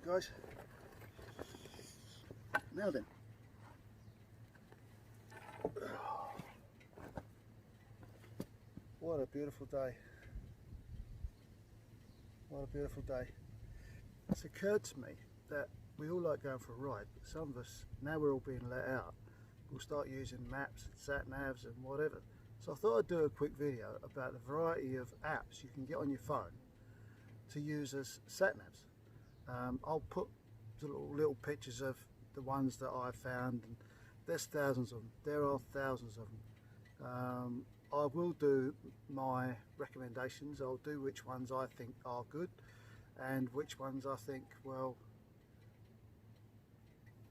guys. Now then, what a beautiful day. What a beautiful day. It's occurred to me that we all like going for a ride, but some of us, now we're all being let out, we'll start using maps and sat navs and whatever. So I thought I'd do a quick video about the variety of apps you can get on your phone to use as sat navs. I'll put little pictures of the ones that I found, and there's thousands of them. There are thousands of them. I will do my recommendations. I'll do which ones I think are good and which ones I think, well,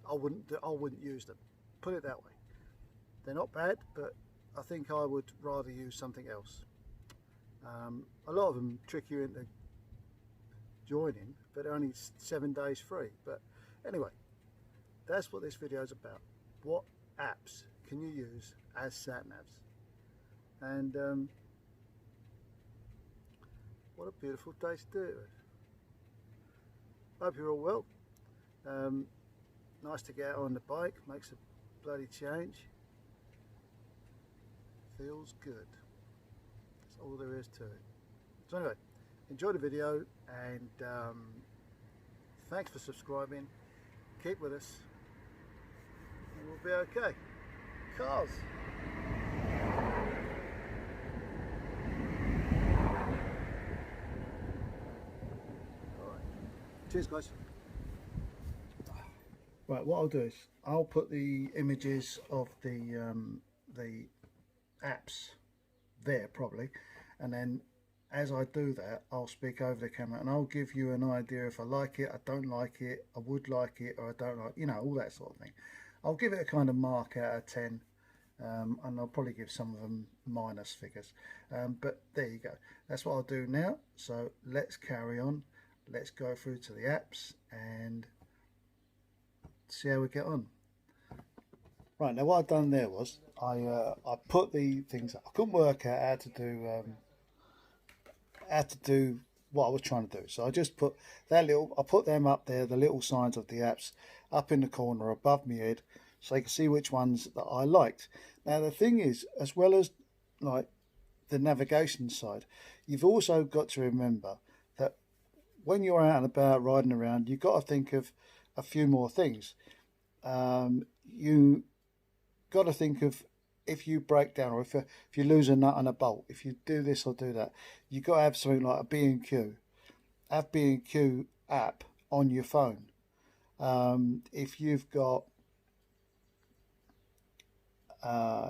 I wouldn't use them. Put it that way. They're not bad, but I think I would rather use something else. A lot of them trick you into joining, but they're only 7 days free. But anyway, that's what this video is about. What apps can you use as sat navs? And what a beautiful day to do it with. Hope you're all well. Nice to get out on the bike, makes a bloody change. Feels good. That's all there is to it. So anyway, enjoy the video, and thanks for subscribing. Keep with us and we'll be okay. Cars. Cheers, guys. Right, what I'll do is I'll put the images of the apps there probably, and then as I do that I'll speak over the camera and I'll give you an idea if I like it, I don't like it, I would like it, or I don't like, you know, all that sort of thing. I'll give it a kind of mark out of 10, and I'll probably give some of them minus figures, but there you go. That's what I'll do now. So let's carry on. Let's go through to the apps and see how we get on. Right, now what I've done there was I put the things up. I couldn't work out how to do what I was trying to do, so I just put that little, I put them up there, the little signs of the apps up in the corner above my head, so you can see which ones that I liked. Now the thing is, as well as like the navigation side, you've also got to remember that when you're out and about riding around, you've got to think of a few more things. You got to think of if you break down, or if you lose a nut and a bolt, if you do this or do that, you've got to have something like a B&Q. Have B&Q app on your phone. If you've got,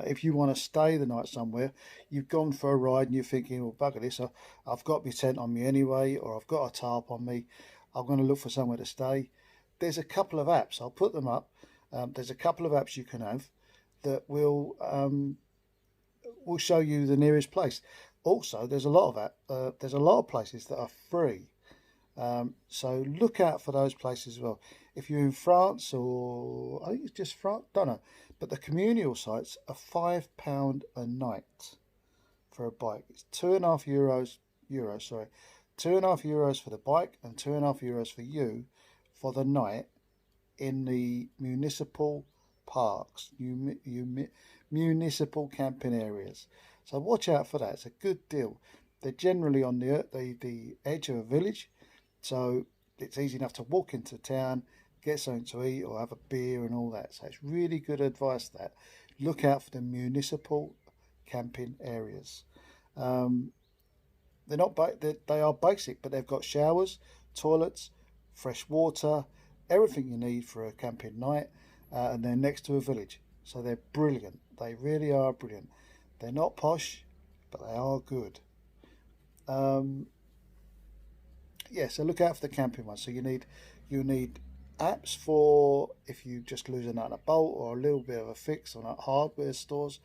if you want to stay the night somewhere, you've gone for a ride and you're thinking, well, bugger this, I've got my tent on me anyway, or I've got a tarp on me, I'm going to look for somewhere to stay. There's a couple of apps, I'll put them up. There's a couple of apps you can have that will show you the nearest place. Also, there's a lot of places that are free. So look out for those places as well. If you're in France, or I think it's just France, don't know, but the communal sites are £5 a night for a bike. It's €2.5 €2.5 for the bike and €2.5 for you for the night in the municipal parks, municipal camping areas. So watch out for that. It's a good deal. They're generally on the edge of a village, so it's easy enough to walk into town, get something to eat or have a beer and all that. So it's really good advice that look out for the municipal camping areas. They are basic, but they've got showers, toilets, fresh water, everything you need for a camping night, and they're next to a village. So they're brilliant. They really are brilliant. They're not posh, but they are good. Yeah, so look out for the camping ones. So you need apps for if you just lose a nut and a bolt or a little bit of a fix on hardware stores.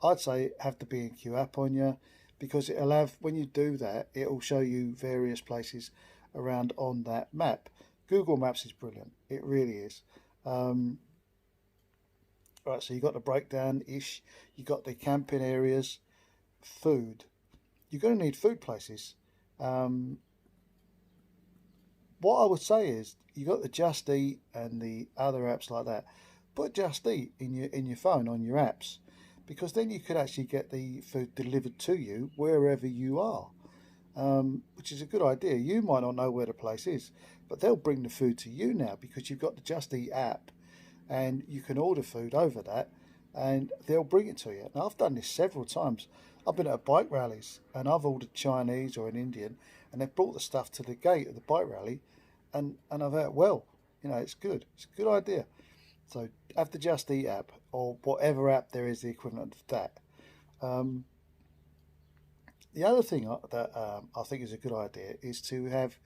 I'd say have the B&Q app on you, because it'll have, when you do that, it'll show you various places around on that map. Google Maps is brilliant. It really is. Right, so you got the breakdown-ish. You got the camping areas, food. You're going to need food places. what I would say is you got the Just Eat and the other apps like that. Put Just Eat in your phone on your apps, because then you could actually get the food delivered to you wherever you are, which is a good idea. You might not know where the place is, but they'll bring the food to you now because you've got the Just Eat app, and you can order food over that, and they'll bring it to you. Now I've done this several times. I've been at bike rallies and I've ordered Chinese or an Indian, and they've brought the stuff to the gate of the bike rally, and I've had, well, it's good. It's a good idea. So have the Just Eat app or whatever app there is the equivalent of that. Um, the other thing that I think is a good idea is to have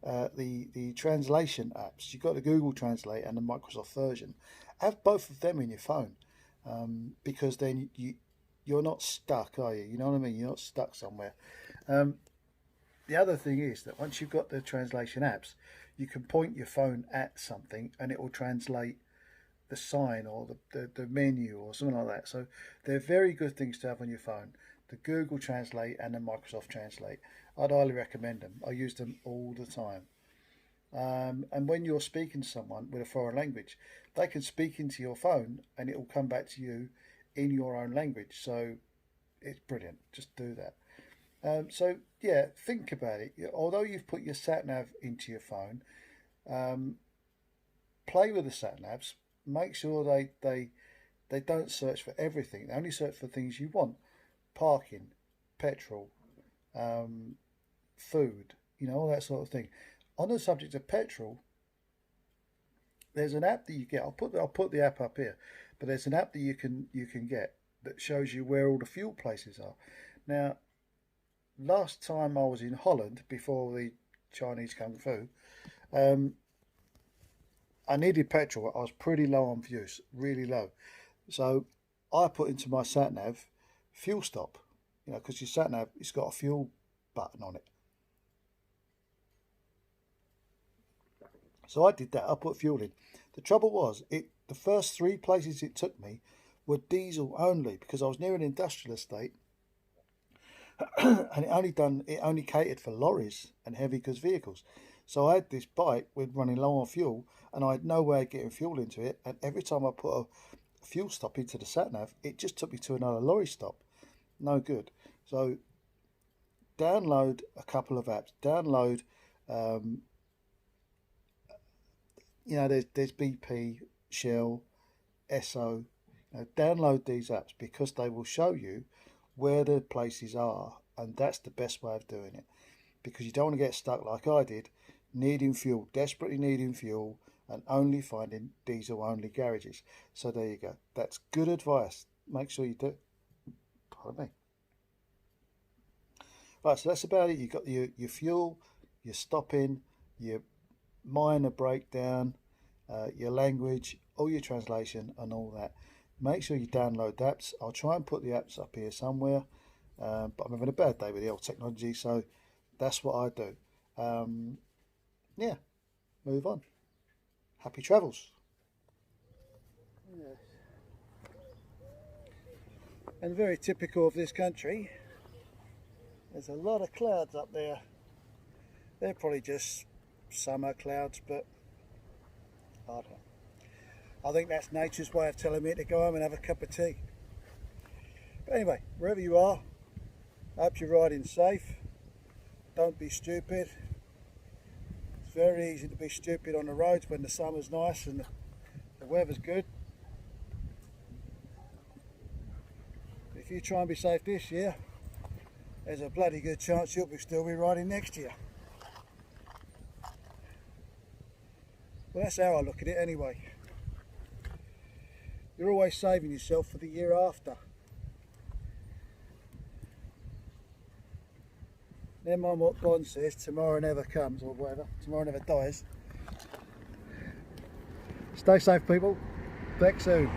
the translation apps. You've got the Google Translate and the Microsoft version. Have both of them in your phone, because then you're not stuck, are you? You know what I mean? You're not stuck somewhere. Um, the other thing is that once you've got the translation apps, you can point your phone at something and it will translate the sign or the menu or something like that. So they're very good things to have on your phone. The Google Translate and the Microsoft Translate. I'd highly recommend them. I use them all the time. And when you're speaking to someone with a foreign language, they can speak into your phone and it will come back to you in your own language. So it's brilliant. Just do that. So yeah, think about it. Although you've put your sat nav into your phone, play with the sat navs. Make sure they don't search for everything. They only search for things you want: parking, petrol, food, all that sort of thing. On the subject of petrol, there's an app that you get. I'll put the app up here, but there's an app that you can get that shows you where all the fuel places are. Now, last time I was in Holland before the Chinese Kung Fu, I needed petrol. I was pretty low on views, really low. So I put into my sat nav fuel stop, because your sat nav, it's got a fuel button on it. So I did that. I put fuel in. The trouble was, the first 3 places it took me were diesel only, because I was near an industrial estate, and it only catered for lorries and heavy goods vehicles. So I had this bike with running low on fuel, and I had no way of getting fuel into it. And every time I put a fuel stop into the sat nav, it just took me to another lorry stop. No good. So download a couple of apps. Download, there's BP, Shell, Esso. Download these apps because they will show you where the places are, and that's the best way of doing it, because you don't want to get stuck like I did, needing fuel, desperately needing fuel, and only finding diesel only garages. So there you go. That's good advice. Make sure you do. Pardon me. Right, so that's about it. You've got your fuel, your stopping, your minor breakdown, your language, all your translation and all that. Make sure you download the apps. I'll try and put the apps up here somewhere, but I'm having a bad day with the old technology, so that's what I do. Yeah, move on. Happy travels. Yes. And very typical of this country, there's a lot of clouds up there. They're probably just summer clouds, but I don't know. I think that's nature's way of telling me to go home and have a cup of tea. But anyway, wherever you are, I hope you're riding safe. Don't be stupid. It's very easy to be stupid on the roads when the summer's nice and the weather's good. If you try and be safe this year, there's a bloody good chance you'll still be riding next year. Well, that's how I look at it anyway. You're always saving yourself for the year after. Never mind what Bond says, tomorrow never comes, or whatever, tomorrow never dies. Stay safe, people. Back soon.